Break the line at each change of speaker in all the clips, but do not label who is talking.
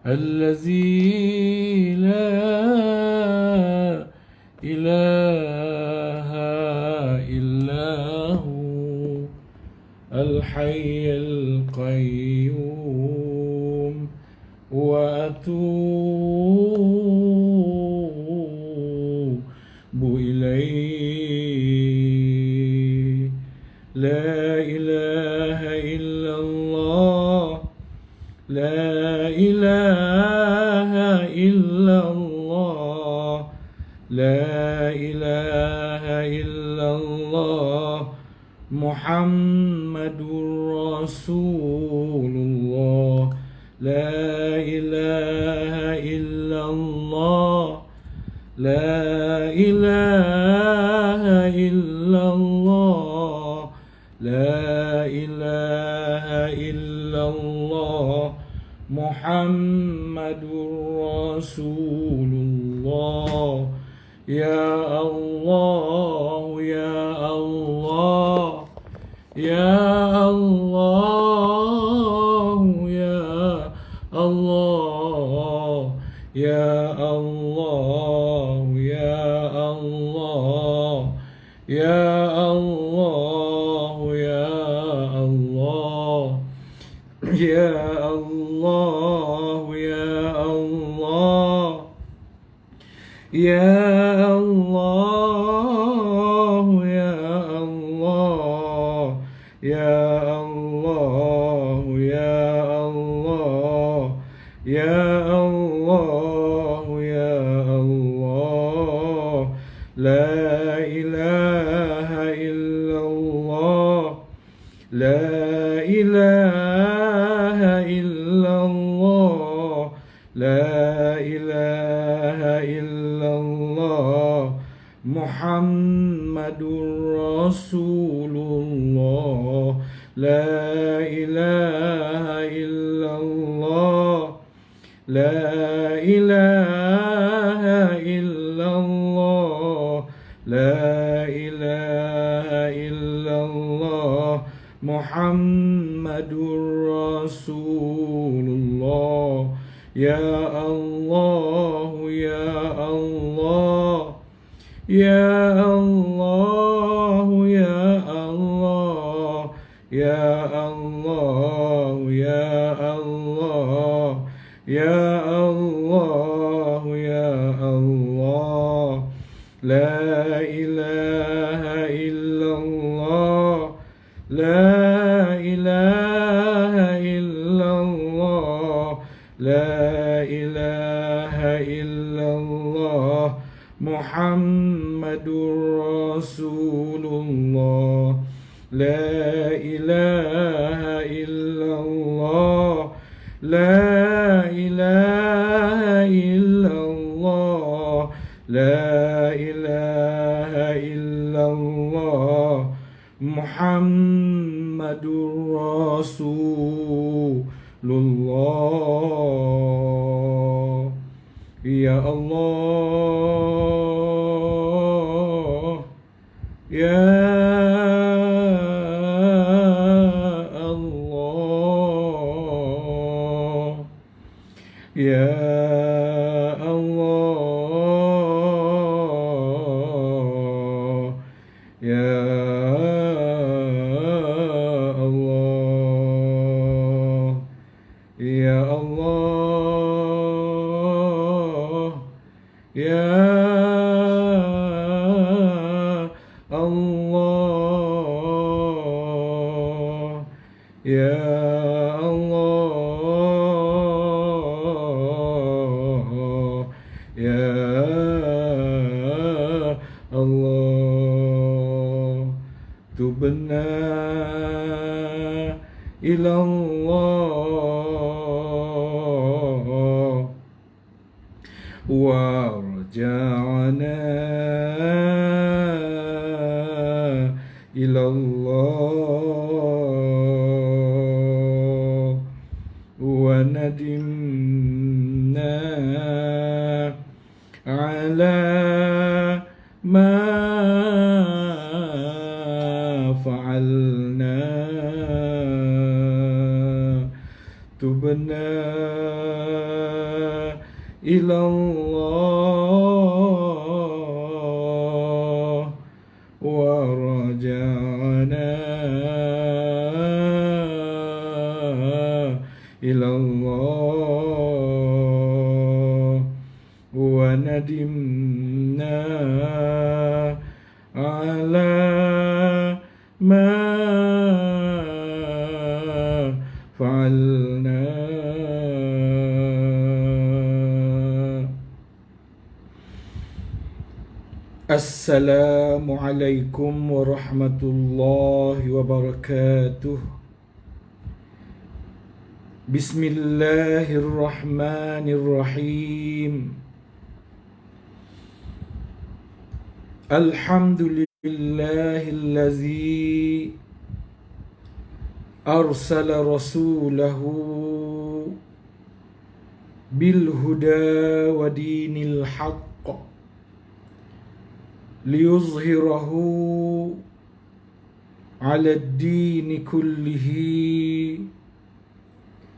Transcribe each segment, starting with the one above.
الذي لا إله إلا هو الحي القيوم وأتوب إليه. لا إله إلا الله، لا إله إلا الله، لا إله إلا الله، محمد رسول الله. لا إله إلا الله، لا إله إلا الله، لا إله إلا الله، محمد رسول الله. يا الله يا الله يا الله يا الله يا الله يا الله يا الله يا الله يا الله يا الله يا الله يا الله يا الله يا الله يا الله يا الله. لا إله إلا الله، لا إله إلا الله، لا إله إلا الله، محمد رسول الله. لا إله إلا الله، لا إله إلا الله، لا إله إلا الله، محمد رسول الله. يا الله يا الله يا الله يا الله يا الله يا الله يا الله يا الله. لا إله إلا الله، لا إله إلا الله، لا إله إلا الله، محمد رسول الله. لا إله إلا الله، لا إله إلا الله، لا إله إلا الله، محمد رسول الله. يا الله يا الله يا الله يا الله يا الله يا الله يا الله يا الله. تبنا إلى الله ورجعنا إلى الله وندمنا على ما فعلنا. تبنا إلى الله ورجعنا إلى الله وندمنا على ما فعلنا. السلام عليكم ورحمة الله وبركاته. بسم الله الرحمن الرحيم. الحمد لله الذي أرسل رسوله بالهدى ودين الحق ليظهره على الدين كله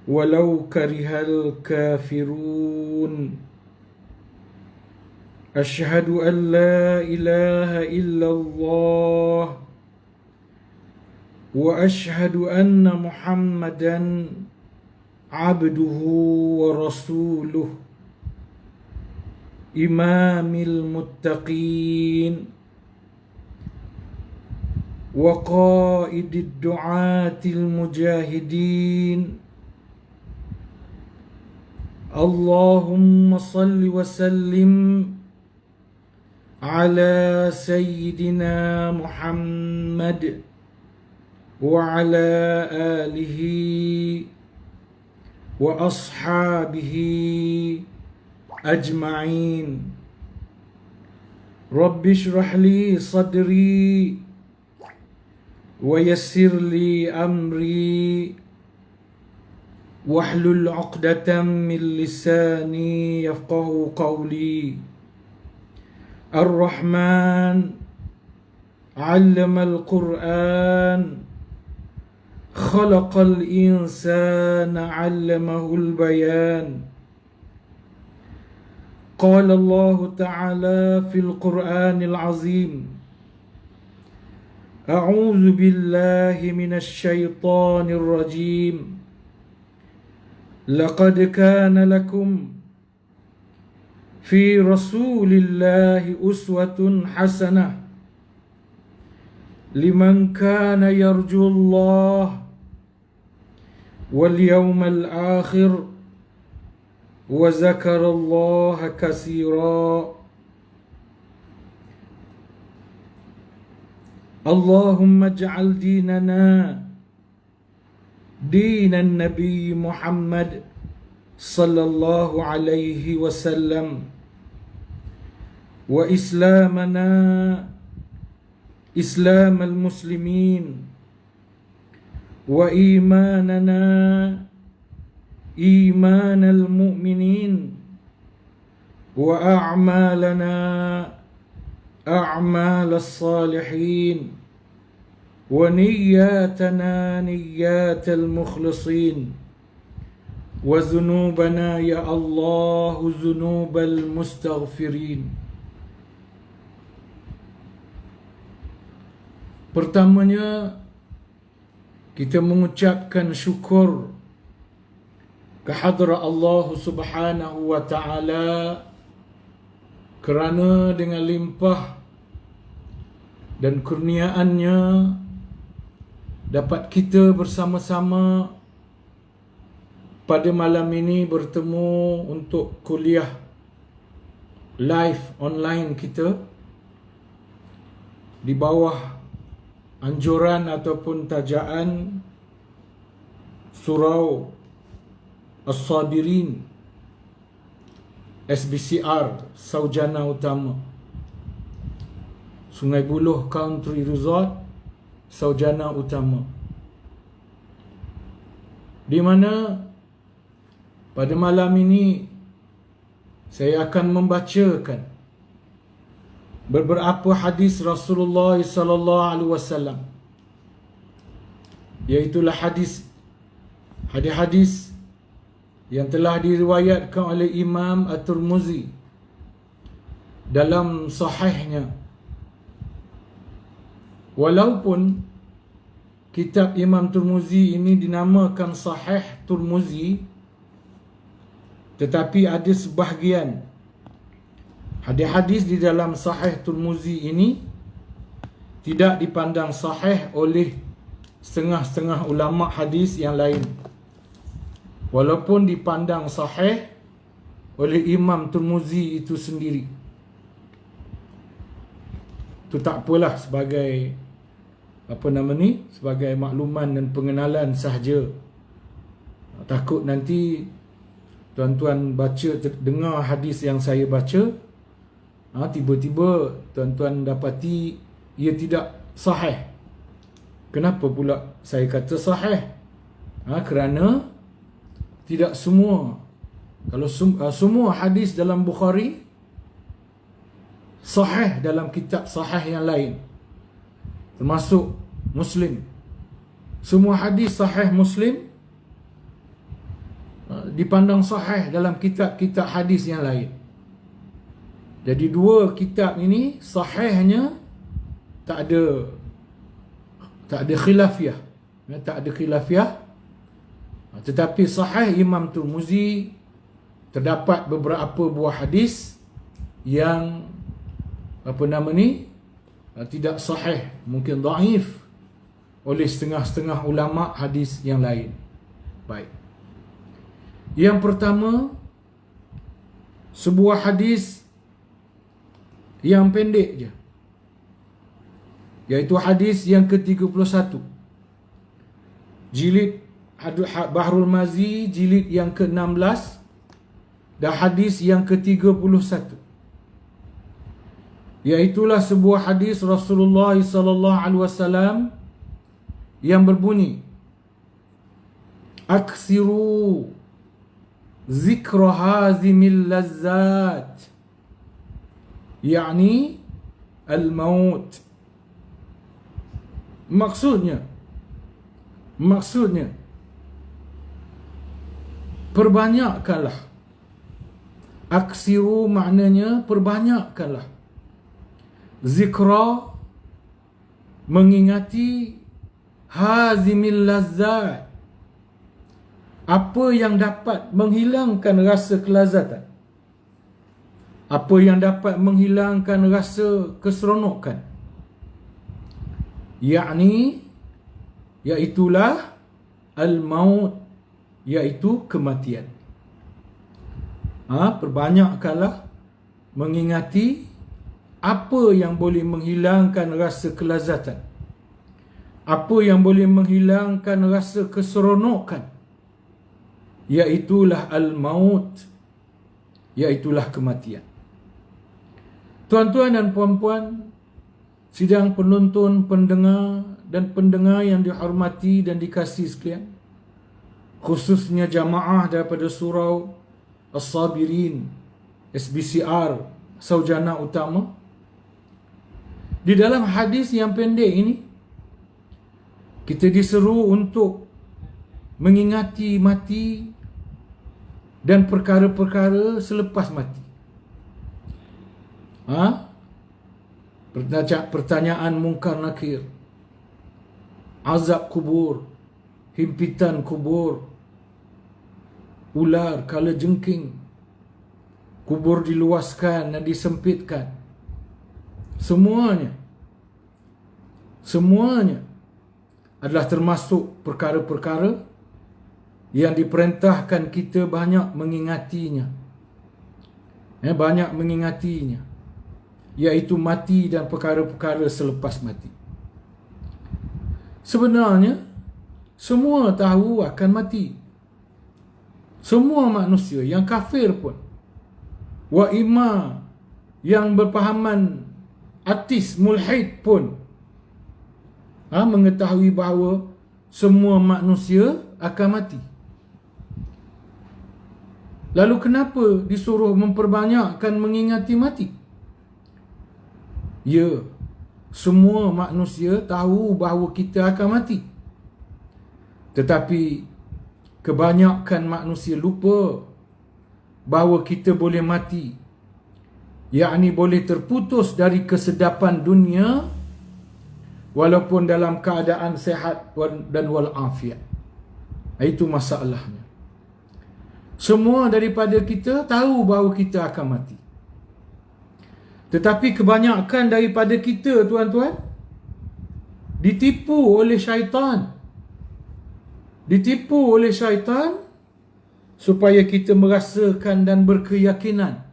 ولو كره الكافرون. أشهد أن لا إله إلا الله وأشهد أن محمدًا عبده ورسوله إمام المتقين وقائد الدعاة المجاهدين. اللهم صل وسلم على سيدنا محمد وعلى آله وأصحابه أجمعين. رب اشرح لي صدري ويسر لي أمري واحلل عقدة من لساني يفقه قولي. الرحمن علم القرآن خلق الإنسان علمه البيان. قال الله تعالى في القرآن العظيم: أعوذ بالله من الشيطان الرجيم. لقد كان لكم في رسول الله أسوة حسنة لمن كان يرجو الله واليوم الآخر وذكر الله كثيرا. اللهم اجعل ديننا دين النبي محمد صلى الله عليه وسلم وإسلامنا إسلام المسلمين وإيماننا إيمان المؤمنين وأعمالنا أعمال الصالحين ونياتنا نيات المخلصين وذنوبنا يا الله ذنوب المستغفرين. Pertamanya kita mengucapkan syukur kehadrat Allah Subhanahu wa taala kerana dengan limpah dan kurniaannya dapat kita bersama-sama pada malam ini bertemu untuk kuliah live online kita di bawah anjuran ataupun tajaan Surau As-Sabirin SBCR Saujana Utama, Sungai Buloh Country Resort, Saujana Utama, di mana pada malam ini saya akan membacakan beberapa hadis Rasulullah sallallahu alaihi wasallam, iaitu hadis yang telah diriwayatkan oleh Imam At-Tirmizi dalam sahihnya. Walaupun kitab Imam Tirmizi ini dinamakan Sahih Tirmizi, tetapi ada sebahagian hadis-hadis di dalam Sahih Tirmizi ini tidak dipandang sahih oleh setengah-setengah ulama hadis yang lain, walaupun dipandang sahih oleh Imam Tirmizi itu sendiri. Itu tak apalah, sebagai sebagai makluman dan pengenalan sahaja. Takut nanti tuan-tuan baca, dengar hadis yang saya baca, tiba-tiba tuan-tuan dapati ia tidak sahih. Kenapa pula saya kata sahih? Kerana tidak semua, kalau semua hadis dalam Bukhari sahih dalam kitab sahih yang lain, termasuk Muslim. Semua hadis sahih Muslim dipandang sahih dalam kitab-kitab hadis yang lain. Jadi dua kitab ini sahihnya tak ada khilafiah, tetapi sahih Imam Tirmizi terdapat beberapa buah hadis yang tidak sahih, mungkin dhaif oleh setengah-setengah ulama hadis yang lain. Baik. Yang pertama, sebuah hadis yang pendek je, iaitu hadis yang ke-31, jilid Bahrul Mazi, jilid yang ke-16 dan hadis yang ke-31. Iaitulah sebuah hadis Rasulullah sallallahu alaihi wasallam yang berbunyi, aksiru zikra hazimil lazzat, yakni al-maut. Maksudnya perbanyakkanlah. Aksiru maknanya perbanyakkanlah. Zikra mengingati hazimil lazzat, apa yang dapat menghilangkan rasa kelazatan, apa yang dapat menghilangkan rasa keseronokan, iaitulah al-maut, iaitu kematian. Perbanyakkanlah mengingati apa yang boleh menghilangkan rasa kelazatan, apa yang boleh menghilangkan rasa keseronokan, iaitulah al-maut, iaitulah kematian. Tuan-tuan dan puan-puan, sidang penonton, pendengar dan pendengar yang dihormati dan dikasihi sekalian, khususnya jamaah daripada surau As-Sabirin SBCR Saujana Utama. Di dalam hadis yang pendek ini, kita diseru untuk mengingati mati dan perkara-perkara selepas mati. Pertanyaan mungkar nakir, azab kubur, himpitan kubur, ular kala jengking, kubur diluaskan dan disempitkan. Semuanya adalah termasuk perkara-perkara yang diperintahkan kita banyak mengingatinya. Iaitu mati dan perkara-perkara selepas mati. Sebenarnya semua tahu akan mati. Semua manusia, yang kafir pun, wa imma yang berpahaman ateis mulhid pun mengetahui bahawa semua manusia akan mati. Lalu kenapa disuruh memperbanyakkan mengingati mati? Ya, semua manusia tahu bahawa kita akan mati. Tetapi kebanyakan manusia lupa bahawa kita boleh mati, yakni boleh terputus dari kesedapan dunia walaupun dalam keadaan sehat dan walafiat. Itu masalahnya. Semua daripada kita tahu bahawa kita akan mati. Tetapi kebanyakan daripada kita, tuan-tuan, ditipu oleh syaitan. Ditipu oleh syaitan supaya kita merasakan dan berkeyakinan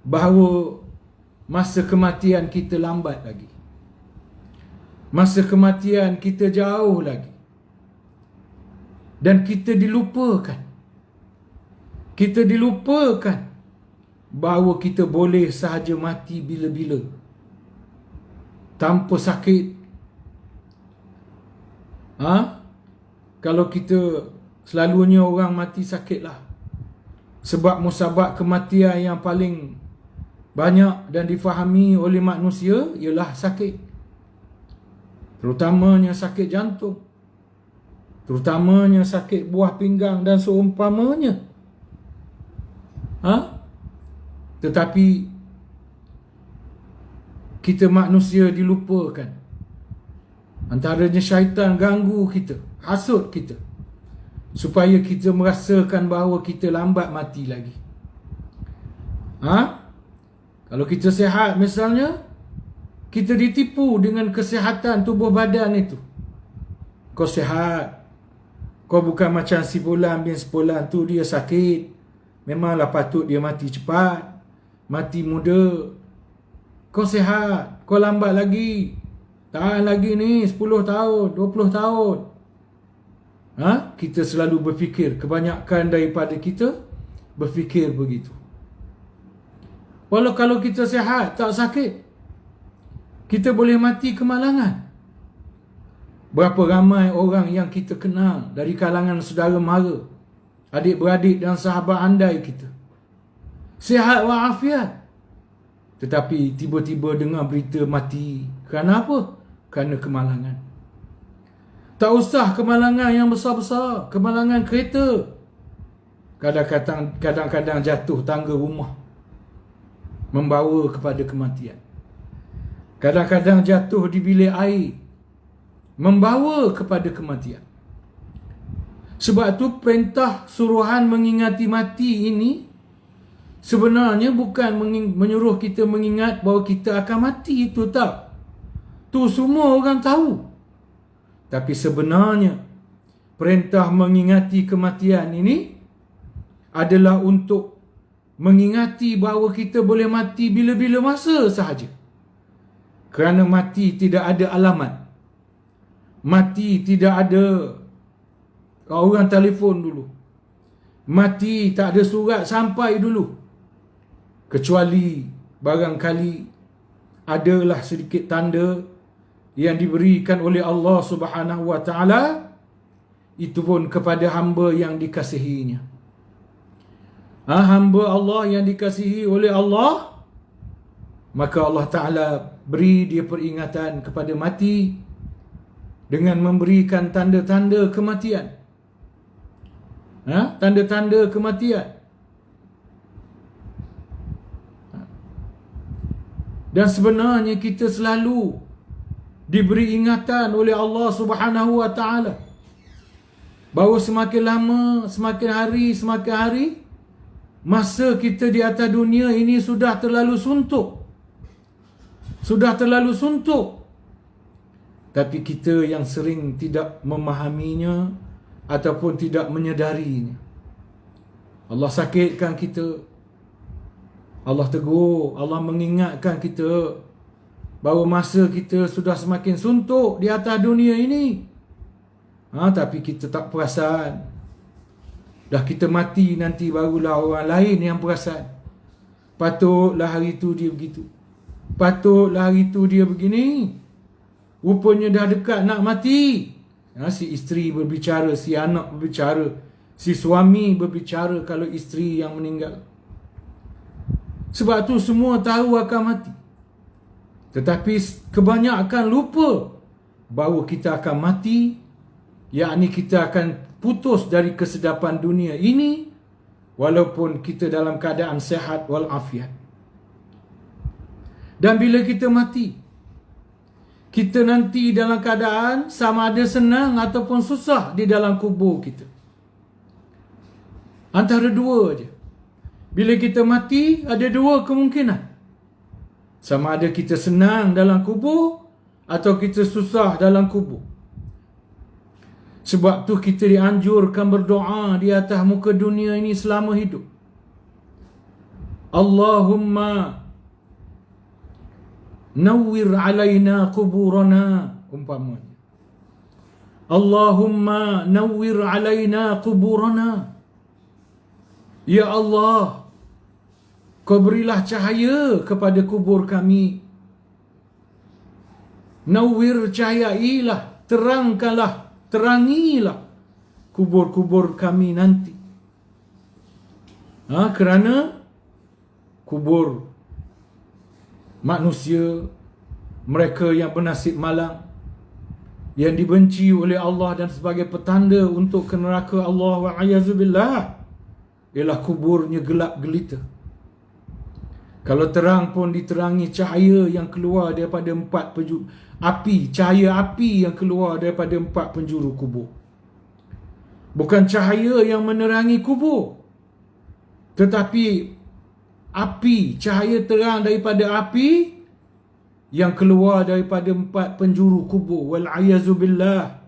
bahawa masa kematian kita lambat lagi. Masa kematian kita jauh lagi. Dan kita dilupakan. Kita dilupakan bahawa kita boleh sahaja mati bila-bila, tanpa sakit. Kalau kita, selalunya orang mati sakitlah. Sebab musabab kematian yang paling banyak dan difahami oleh manusia ialah sakit. Terutamanya sakit jantung, terutamanya sakit buah pinggang dan seumpamanya. Tetapi kita manusia dilupakan. Antaranya syaitan ganggu kita, hasut kita, supaya kita merasakan bahawa kita lambat mati lagi. Kalau kita sihat misalnya, kita ditipu dengan kesihatan tubuh badan itu. Kau sihat, kau bukan macam si fulan bin sepulan tu, dia sakit, memanglah patut dia mati cepat, mati muda. Kau sihat, kau lambat lagi, tahan lagi ni 10 tahun, 20 tahun. Kita selalu berfikir, kebanyakan daripada kita berfikir begitu. Walau kalau kita sihat, tak sakit, kita boleh mati kemalangan. Berapa ramai orang yang kita kenal dari kalangan saudara mara, adik-beradik dan sahabat andai kita, sihat walafiat, tetapi tiba-tiba dengar berita mati. Kerana apa? Kerana kemalangan. Tak usah kemalangan yang besar-besar, kemalangan kereta. Kadang-kadang jatuh tangga rumah, membawa kepada kematian. Kadang-kadang jatuh di bilik air, membawa kepada kematian. Sebab tu perintah suruhan mengingati mati ini sebenarnya bukan menyuruh kita mengingat bahawa kita akan mati, itu tak. Tu semua orang tahu. Tapi sebenarnya perintah mengingati kematian ini adalah untuk mengingati bahawa kita boleh mati bila-bila masa sahaja. Kerana mati tidak ada alamat. Mati tidak ada orang telefon dulu. Mati tak ada surat sampai dulu. Kecuali barangkali adalah sedikit tanda yang diberikan oleh Allah Subhanahu wa taala, itu pun kepada hamba yang dikasihinya. Hamba Allah yang dikasihi oleh Allah, maka Allah Ta'ala beri dia peringatan kepada mati dengan memberikan tanda-tanda kematian. Tanda-tanda kematian. Dan sebenarnya kita selalu diberi ingatan oleh Allah Subhanahu wa taala bahawa semakin lama, semakin hari, masa kita di atas dunia ini sudah terlalu suntuk. Sudah terlalu suntuk. Tapi kita yang sering tidak memahaminya ataupun tidak menyedarinya. Allah sakitkan kita, Allah tegur, Allah mengingatkan kita bahawa masa kita sudah semakin suntuk di atas dunia ini. Tapi kita tak perasan. Dah kita mati nanti barulah orang lain yang perasan. Patutlah hari tu dia begitu, patutlah hari tu dia begini. Rupanya dah dekat nak mati. Si isteri berbicara, si anak berbicara, si suami berbicara kalau isteri yang meninggal. Sebab tu semua tahu akan mati. Tetapi kebanyakan lupa bahawa kita akan mati, yakni kita akan putus dari kesedapan dunia ini walaupun kita dalam keadaan sehat walafiat. Dan bila kita mati, kita nanti dalam keadaan sama ada senang ataupun susah di dalam kubur kita. Antara dua je. Bila kita mati, ada dua kemungkinan. Sama ada kita senang dalam kubur atau kita susah dalam kubur. Sebab tu kita dianjurkan berdoa di atas muka dunia ini selama hidup. Allahumma nawwir alaina kuburana, umpamanya. Allahumma nawwir alaina kuburana. Ya Allah, Kau berilah cahaya kepada kubur kami. Nawwir, cahayailah, terangkanlah, terangilah kubur-kubur kami nanti. Kerana kubur manusia, mereka yang bernasib malang, yang dibenci oleh Allah dan sebagai petanda untuk ke neraka Allah wa'ayazubillah, ialah kuburnya gelap gelita. Kalau terang pun diterangi cahaya yang keluar daripada empat penjuru api, cahaya api yang keluar daripada empat penjuru kubur. Bukan cahaya yang menerangi kubur, tetapi api, cahaya terang daripada api yang keluar daripada empat penjuru kubur. Wal'ayazubillah.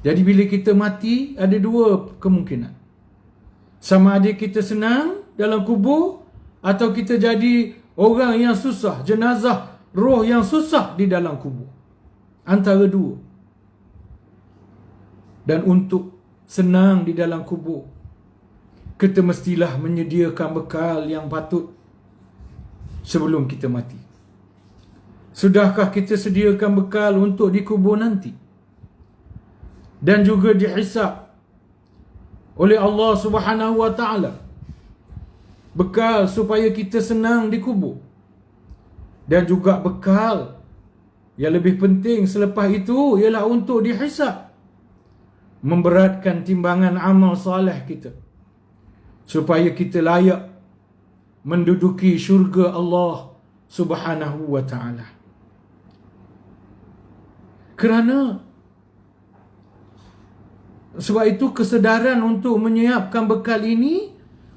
Jadi bila kita mati, ada dua kemungkinan. Sama ada kita senang dalam kubur, atau kita jadi orang yang susah, jenazah, roh yang susah di dalam kubur. Antara dua. Dan untuk senang di dalam kubur, kita mestilah menyediakan bekal yang patut sebelum kita mati. Sudahkah kita sediakan bekal untuk dikubur nanti? Dan juga dihisab oleh Allah Subhanahu wa taala. Bekal supaya kita senang dikubur. Dan juga bekal yang lebih penting selepas itu ialah untuk dihisab. Memberatkan timbangan amal soleh kita, supaya kita layak menduduki syurga Allah Subhanahu wa ta'ala. Sebab itu kesedaran untuk menyiapkan bekal ini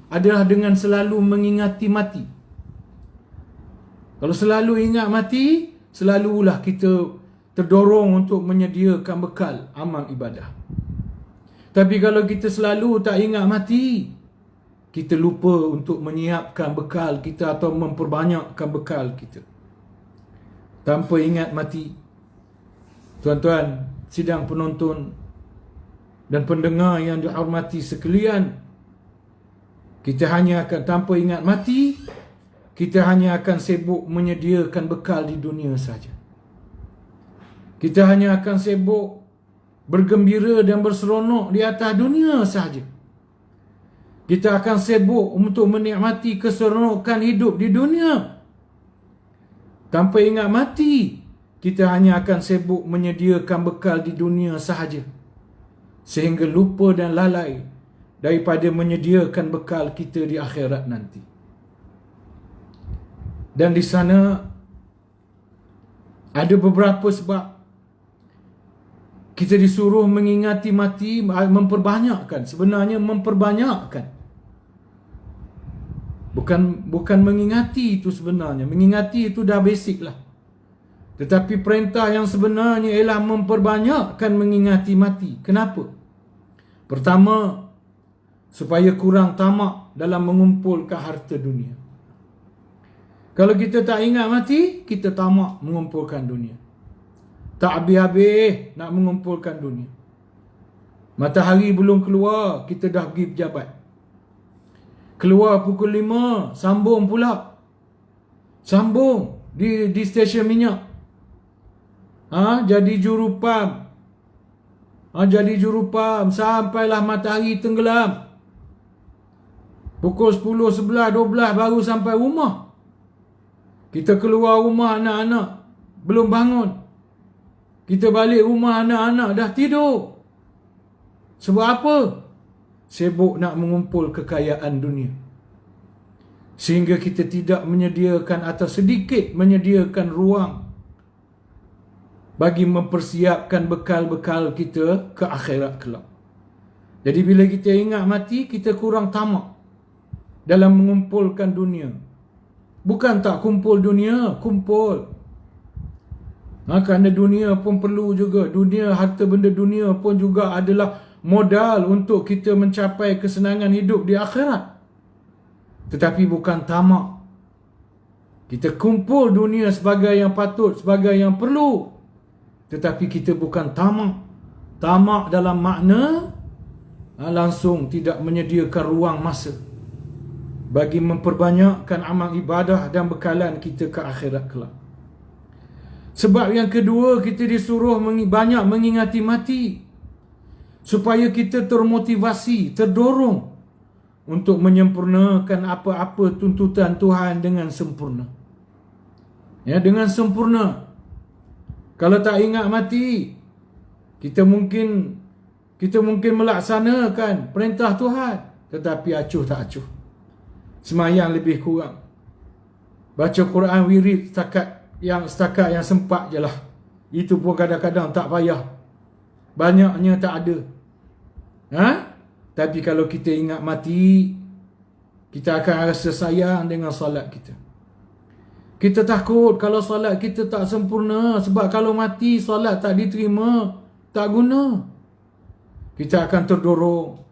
adalah dengan selalu mengingati mati. Kalau selalu ingat mati, selalulah kita terdorong untuk menyediakan bekal amal ibadah. Tapi kalau kita selalu tak ingat mati, kita lupa untuk menyiapkan bekal kita atau memperbanyakkan bekal kita. Tanpa ingat mati, tuan-tuan, sidang penonton dan pendengar yang dihormati sekalian, kita hanya akan, tanpa ingat mati, kita hanya akan sibuk menyediakan bekal di dunia saja. Kita hanya akan sibuk bergembira dan berseronok di atas dunia saja. Kita akan sibuk untuk menikmati keseronokan hidup di dunia. Tanpa ingat mati, kita hanya akan sibuk menyediakan bekal di dunia sahaja. Sehingga lupa dan lalai daripada menyediakan bekal kita di akhirat nanti. Dan di sana ada beberapa sebab kita disuruh mengingati mati, memperbanyakkan. Sebenarnya memperbanyakkan. Bukan mengingati itu sebenarnya. Mengingati itu dah basic lah. Tetapi perintah yang sebenarnya ialah memperbanyakkan mengingati mati. Kenapa? Pertama, supaya kurang tamak dalam mengumpulkan harta dunia. Kalau kita tak ingat mati, kita tamak mengumpulkan dunia. Tak habis-habis nak mengumpulkan dunia. Matahari belum keluar, kita dah pergi pejabat. Keluar pukul 5, sambung pula. Sambung di stesen minyak. Jadi jurupam. Jadi jurupam sampailah matahari tenggelam. Pukul 10, 11, 12 baru sampai rumah. Kita keluar rumah, anak-anak belum bangun. Kita balik rumah, anak-anak dah tidur. Sebab apa? Sibuk nak mengumpul kekayaan dunia. Sehingga kita tidak menyediakan atau sedikit menyediakan ruang bagi mempersiapkan bekal-bekal kita ke akhirat kelak. Jadi bila kita ingat mati, kita kurang tamak dalam mengumpulkan dunia. Bukan tak kumpul dunia, kumpul. Kerana dunia pun perlu juga. Dunia, harta benda dunia pun juga adalah modal untuk kita mencapai kesenangan hidup di akhirat. Tetapi bukan tamak. Kita kumpul dunia sebagai yang patut, sebagai yang perlu. Tetapi kita bukan tamak. Tamak dalam makna langsung tidak menyediakan ruang masa bagi memperbanyakkan amal ibadah dan bekalan kita ke akhirat kelak. Sebab yang kedua, kita disuruh banyak mengingati mati supaya kita termotivasi, terdorong untuk menyempurnakan apa-apa tuntutan Tuhan dengan sempurna. Ya, dengan sempurna. Kalau tak ingat mati, kita mungkin melaksanakan perintah Tuhan, tetapi acuh tak acuh. Semayang lebih kurang. Baca Quran wirid setakat yang sempat je lah. Itu pun kadang-kadang tak payah. Banyaknya tak ada. Tapi kalau kita ingat mati, kita akan rasa sayang dengan solat kita. Kita takut kalau solat kita tak sempurna. Sebab kalau mati, solat tak diterima, tak guna. Kita akan terdorong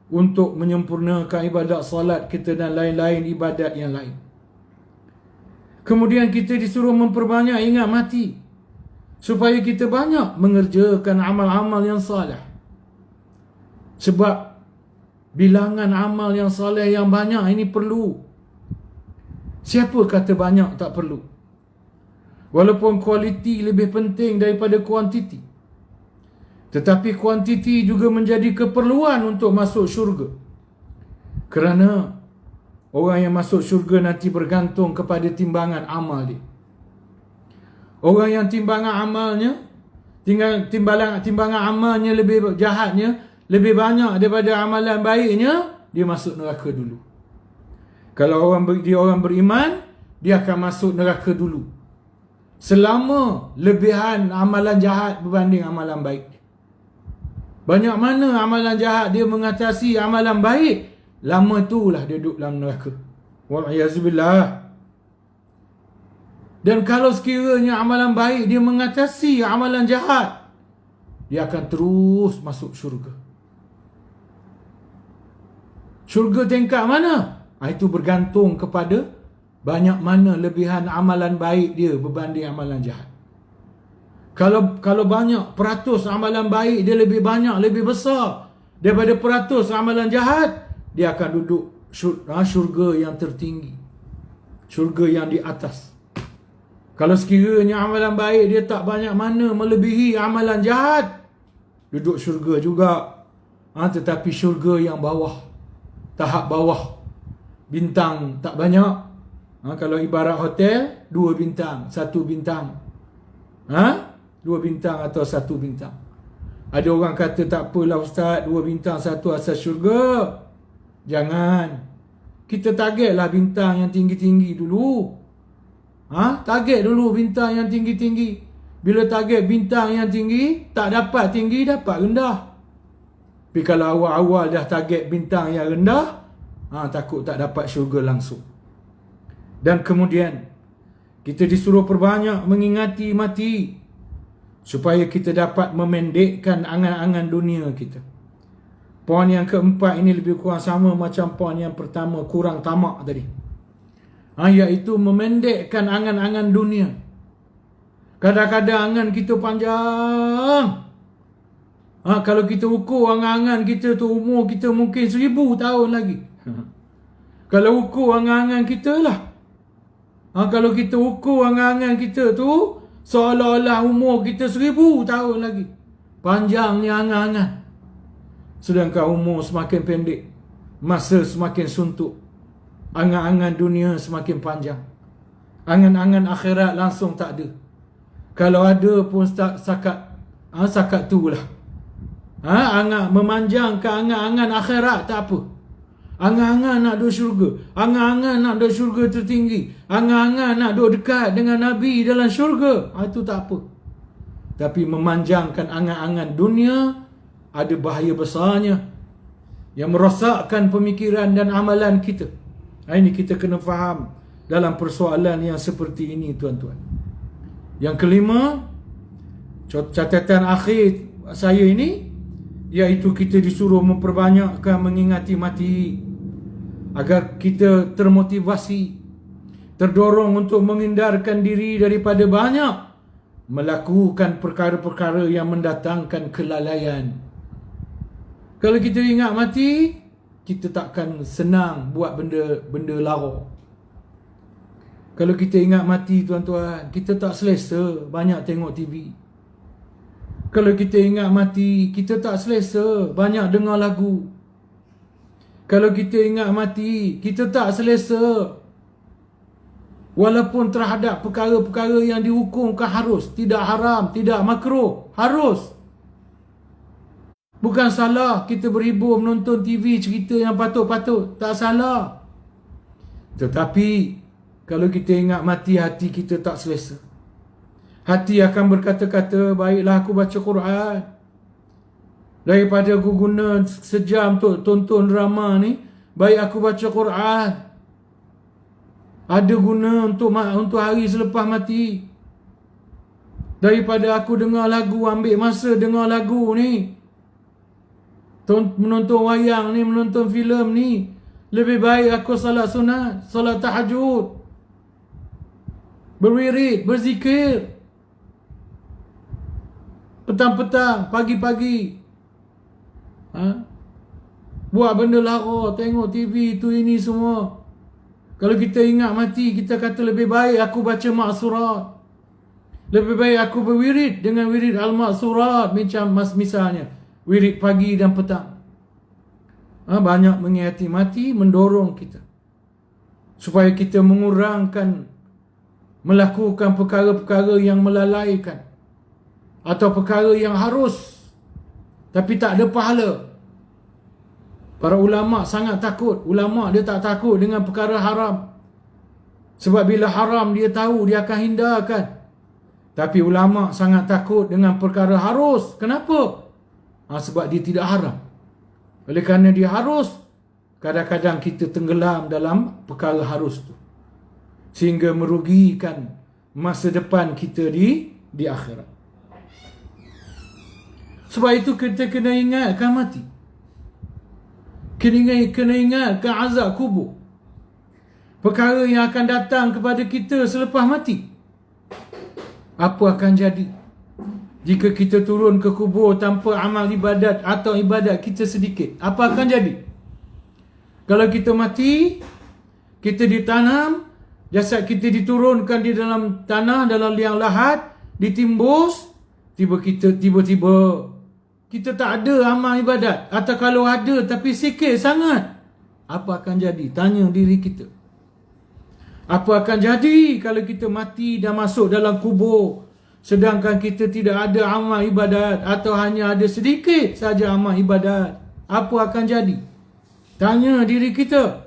untuk menyempurnakan ibadat solat kita dan lain-lain ibadat yang lain. Kemudian kita disuruh memperbanyak ingat mati supaya kita banyak mengerjakan amal-amal yang saleh. Sebab bilangan amal yang saleh yang banyak ini perlu. Siapa kata banyak tak perlu? Walaupun kualiti lebih penting daripada kuantiti, tetapi kuantiti juga menjadi keperluan untuk masuk syurga. Kerana orang yang masuk syurga nanti bergantung kepada timbangan amal dia. Orang yang timbangan amalnya lebih jahatnya, lebih banyak daripada amalan baiknya, dia masuk neraka dulu. Kalau orang beriman, dia akan masuk neraka dulu selama lebihan amalan jahat berbanding amalan baik. Banyak mana amalan jahat dia mengatasi amalan baik, lama itulah dia duduk dalam neraka. Wa'iyyazubillah. Dan kalau sekiranya amalan baik dia mengatasi amalan jahat, dia akan terus masuk syurga. Syurga tingkat mana? Itu bergantung kepada banyak mana lebihan amalan baik dia berbanding amalan jahat. Kalau banyak peratus amalan baik dia lebih banyak, lebih besar daripada peratus amalan jahat, dia akan duduk syurga yang tertinggi, syurga yang di atas. Kalau sekiranya amalan baik dia tak banyak mana melebihi amalan jahat, duduk syurga juga, tetapi syurga yang bawah, tahap bawah, bintang tak banyak. Kalau ibarat hotel, 2 bintang, 1 bintang, 2 bintang atau 1 bintang. Ada orang kata tak apalah ustaz, 2 bintang 1 asas syurga. Jangan. Kita targetlah bintang yang tinggi-tinggi dulu. Target dulu bintang yang tinggi-tinggi. Bila target bintang yang tinggi, tak dapat tinggi, dapat rendah. Tapi kalau awal-awal dah target bintang yang rendah, takut tak dapat syurga langsung. Dan kemudian kita disuruh perbanyak mengingati mati supaya kita dapat memendekkan angan-angan dunia kita. Poin yang keempat ini lebih kurang sama macam poin yang pertama, kurang tamak tadi. Iaitu memendekkan angan-angan dunia. Kadang-kadang angan kita panjang. Kalau kita ukur angan-angan kita tu, umur kita mungkin 1000 tahun lagi. Kalau ukur angan-angan kita lah. Kalau kita ukur angan-angan kita tu seolah-olah umur kita 1000 tahun lagi. Panjangnya angan-angan. Sedangkan umur semakin pendek, masa semakin suntuk, angan-angan dunia semakin panjang. Angan-angan akhirat langsung tak ada. Kalau ada pun sakat tu lah. Angan memanjang ke angan-angan akhirat tak apa. Angan-angan nak duduk syurga, angan-angan nak duduk syurga tertinggi, angan-angan nak duduk dekat dengan Nabi dalam syurga, itu tak apa. Tapi memanjangkan angan-angan dunia ada bahaya besarnya yang merosakkan pemikiran dan amalan kita. Ini kita kena faham dalam persoalan yang seperti ini, tuan-tuan. Yang kelima, catatan akhir saya ini, iaitu kita disuruh memperbanyakkan mengingati mati agar kita termotivasi, terdorong untuk menghindarkan diri daripada banyak melakukan perkara-perkara yang mendatangkan kelalaian. Kalau kita ingat mati, kita takkan senang buat benda lara. Kalau kita ingat mati, tuan-tuan, kita tak selesa banyak tengok TV. Kalau kita ingat mati, kita tak selesa banyak dengar lagu. Kalau kita ingat mati, kita tak selesa walaupun terhadap perkara-perkara yang dihukumkan harus, tidak haram, tidak makruh, harus. Bukan salah kita berhibur menonton TV cerita yang patut-patut, tak salah. Tetapi kalau kita ingat mati, hati kita tak selesa. Hati akan berkata-kata, baiklah aku baca Quran daripada aku guna sejam untuk tonton drama ni, baik aku baca Quran. Ada guna untuk hari selepas mati daripada aku dengar lagu, ambil masa dengar lagu ni, menonton wayang ni, menonton filem ni. Lebih baik aku salat sunat, salat tahajud, berwirid, berzikir petang-petang, pagi-pagi. Buat benda lara, tengok TV tu ini semua. Kalau kita ingat mati, kita kata lebih baik aku baca maksurat, lebih baik aku berwirid dengan wirid al-maksurat, macam misalnya wirid pagi dan petang. Banyak mengingati mati mendorong kita supaya kita mengurangkan melakukan perkara-perkara yang melalaikan atau perkara yang harus tapi tak ada pahala. Para ulama sangat takut. Ulama dia tak takut dengan perkara haram, sebab bila haram dia tahu dia akan hindarkan. Tapi ulama sangat takut dengan perkara harus. Kenapa? Sebab dia tidak haram. Oleh kerana dia harus, kadang-kadang kita tenggelam dalam perkara harus tu, sehingga merugikan masa depan kita di akhirat. Sebab itu kita kena ingatkan mati. Kena ingatkan azab kubur, perkara yang akan datang kepada kita selepas mati. Apa akan jadi jika kita turun ke kubur tanpa amal ibadat atau ibadat kita sedikit? Apa akan jadi? Kalau kita mati, kita ditanam, jasad kita diturunkan di dalam tanah, dalam liang lahat, ditimbus, tiba-tiba kita tak ada amal ibadat, atau kalau ada tapi sikit sangat. Apa akan jadi? Tanya diri kita. Apa akan jadi kalau kita mati dan masuk dalam kubur, sedangkan kita tidak ada amal ibadat atau hanya ada sedikit saja amal ibadat? Apa akan jadi? Tanya diri kita.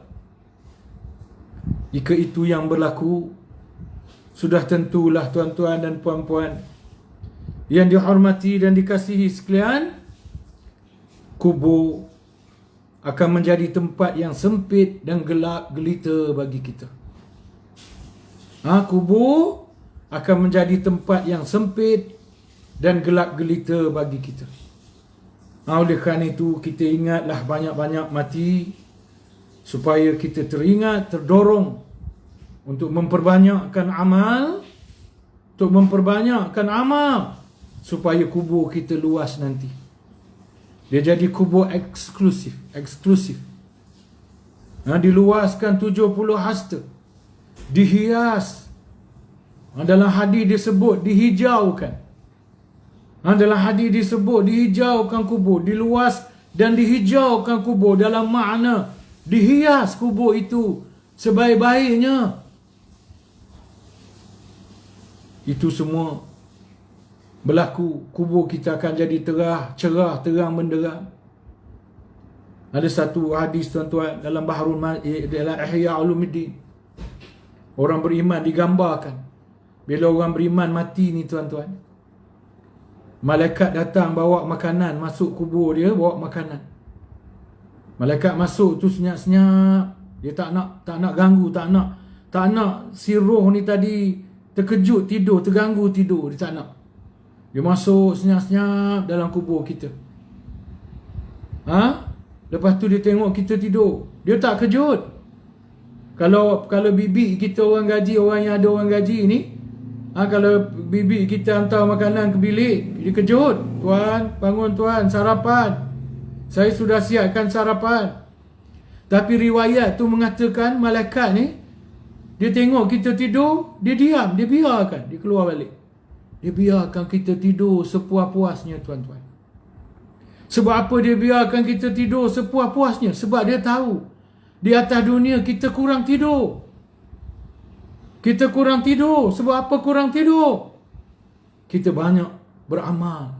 Jika itu yang berlaku, sudah tentulah tuan-tuan dan puan-puan yang dihormati dan dikasihi sekalian, kubur akan menjadi tempat yang sempit dan gelap gelita bagi kita. Kubur akan menjadi tempat yang sempit dan gelap gelita bagi kita. Oleh kerana itu, kita ingatlah banyak-banyak mati supaya kita teringat, terdorong untuk memperbanyakkan amal, supaya kubur kita luas nanti. Dia jadi kubur eksklusif. Diluaskan 70 hasta, dihias. Dalam hadis disebut dihijaukan. Dalam hadis disebut dihijaukan kubur, diluas dan dihijaukan kubur, dalam makna dihias kubur itu sebaik-baiknya. Itu semua berlaku, kubur kita akan jadi cerah, terang benderang. Ada satu hadis tuan-tuan dalam dalam Ihya Ulumuddin. Orang beriman digambarkan. Bila orang beriman mati ni tuan-tuan, malaikat datang bawa makanan, masuk kubur dia bawa makanan. Malaikat masuk tu senyap-senyap. Dia tak nak ganggu, tak nak si roh ni tadi terkejut tidur, terganggu tidur, dia tak nak. Dia masuk senyap-senyap dalam kubur kita. Lepas tu dia tengok kita tidur, dia tak kejut. Kalau bibi kita orang gaji, orang yang ada orang gaji ni, kalau bibi kita hantar makanan ke bilik, dia kejut. Tuan, bangun tuan, sarapan. Saya sudah siapkan sarapan. Tapi riwayat tu mengatakan malaikat ni, dia tengok kita tidur, dia diam, dia biarkan, dia keluar balik. Dia biarkan kita tidur sepuas-puasnya tuan-tuan. Sebab apa dia biarkan kita tidur sepuas-puasnya? Sebab dia tahu di atas dunia kita kurang tidur. Kita kurang tidur. Sebab apa kurang tidur? Kita banyak beramal.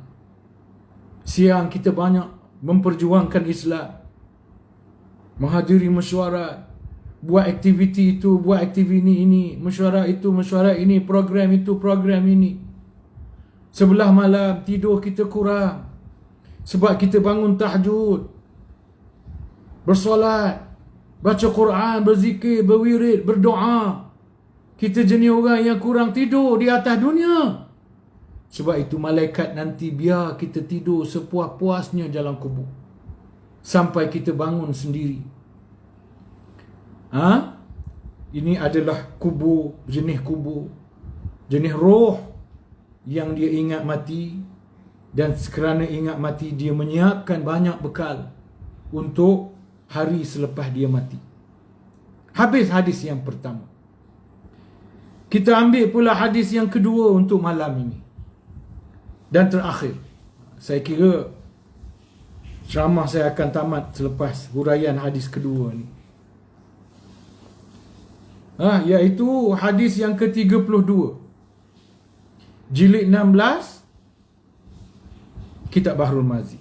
Siang kita banyak memperjuangkan Islam. Menghadiri mesyuarat. Buat aktiviti itu, buat aktiviti ini. Mesyuarat itu, mesyuarat ini. Program itu, program ini. Sebelah malam tidur kita kurang. Sebab kita bangun tahajud, bersolat, baca Quran, berzikir, berwirid, berdoa. Kita jenis orang yang kurang tidur di atas dunia. Sebab itu malaikat nanti biar kita tidur sepuas-puasnya dalam kubur. Sampai kita bangun sendiri. Ini adalah kubur, jenis roh yang dia ingat mati. Dan kerana ingat mati, dia menyiapkan banyak bekal untuk hari selepas dia mati. Habis hadis yang pertama. Kita ambil pula hadis yang kedua untuk malam ini. Dan terakhir. Saya kira ceramah saya akan tamat selepas huraian hadis kedua ni. Iaitu hadis yang ke-32. Jilid 16, Kitab Bahrul Mazi.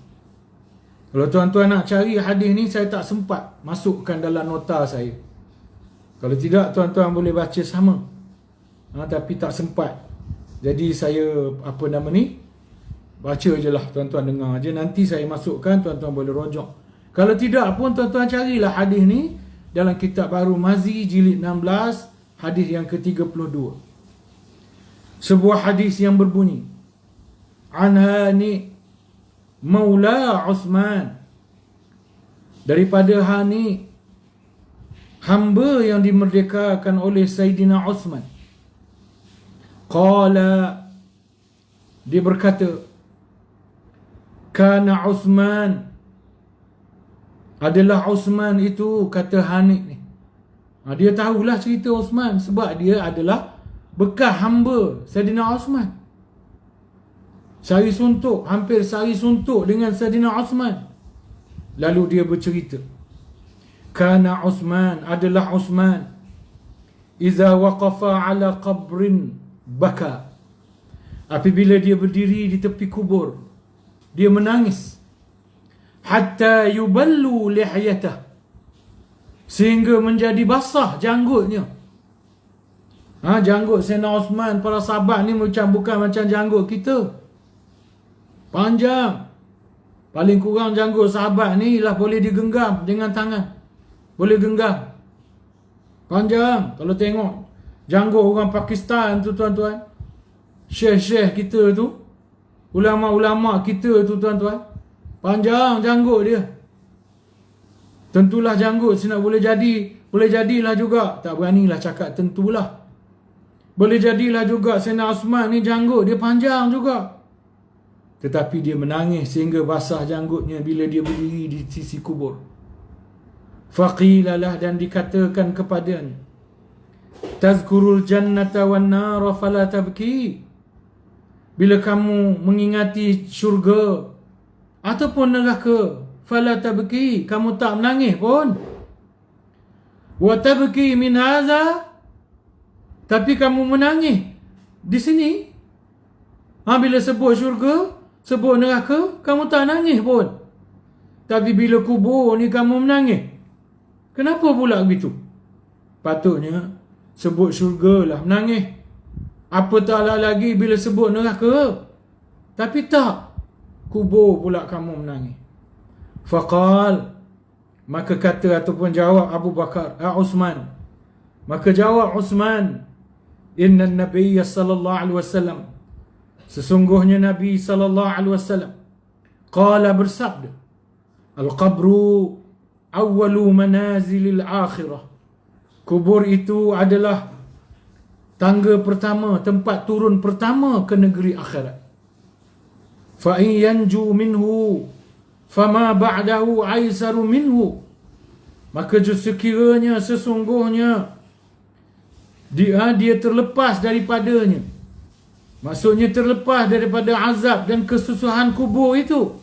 Kalau tuan-tuan nak cari hadis ni, saya tak sempat masukkan dalam nota saya. Kalau tidak, tuan-tuan boleh baca sama. Tapi tak sempat. Jadi saya, baca je lah, tuan-tuan dengar je. Nanti saya masukkan, tuan-tuan boleh rojok. Kalau tidak pun, tuan-tuan carilah hadis ni dalam Kitab Bahrul Mazi, jilid 16, hadis yang ke-32. Sebuah hadis yang berbunyi, Anhani Maula Uthman, daripada Hani, hamba yang dimerdekakan oleh Sayyidina Uthman. Qala, dia berkata, Kana Uthman, adalah Uthman itu, kata Hani ni. Dia tahulah cerita Uthman sebab dia adalah bekas hamba Sayyidina Uthman. Sari suntuk, hampir sari suntuk dengan Sayyidina Uthman. Lalu dia bercerita, Kana Uthman, adalah Uthman, Iza waqafa ala qabrin baka, apabila dia berdiri di tepi kubur, dia menangis. Hatta yuballu lihyatah, sehingga menjadi basah janggutnya. Janggut Sayyidina Uthman, para sahabat ni bukan macam janggut kita. Panjang. Paling kurang janggut sahabat ni lah boleh digenggam dengan tangan. Boleh genggam. Panjang. Kalau tengok janggut orang Pakistan tu tuan-tuan, syekh-syekh kita tu, ulama-ulama kita tu tuan-tuan, panjang janggut dia. Tentulah janggut nak boleh jadilah juga. Tak beranilah cakap tentulah. Boleh jadilah juga Sayyidina Uthman ni janggut dia panjang juga. Tetapi dia menangis sehingga basah janggutnya bila dia berdiri di sisi kubur. Faqilalah, dan dikatakan kepadanya, Tazkurul jannata wan nara fala tabki, bila kamu mengingati syurga ataupun neraka, fala tabki, kamu tak menangis pun. Wa tabki min hadha, tapi kamu menangis di sini. Bila sebut syurga, sebut neraka, kamu tak nangis pun. Tapi bila kubur ni kamu menangis. Kenapa pula begitu? Patutnya sebut syurga lah menangis. Apatahlah lagi bila sebut neraka. Tapi tak. Kubur pula kamu menangis. Faqal, maka kata ataupun jawab Abu Bakar, Uthman. Maka jawab Uthman, inna Nabiya sallallahu alaihi wasallam, sesungguhnya Nabi sallallahu alaihi wasallam qala, bersabda, al-qabru awwalu manazilil akhirah. Kubur itu adalah tangga pertama, tempat turun pertama ke negeri akhirat. Fa in yanju minhu fama ba'dahu aisaru minhu. Maka sekiranya sesungguhnya dia terlepas daripadanya, maksudnya terlepas daripada azab dan kesusahan kubur itu,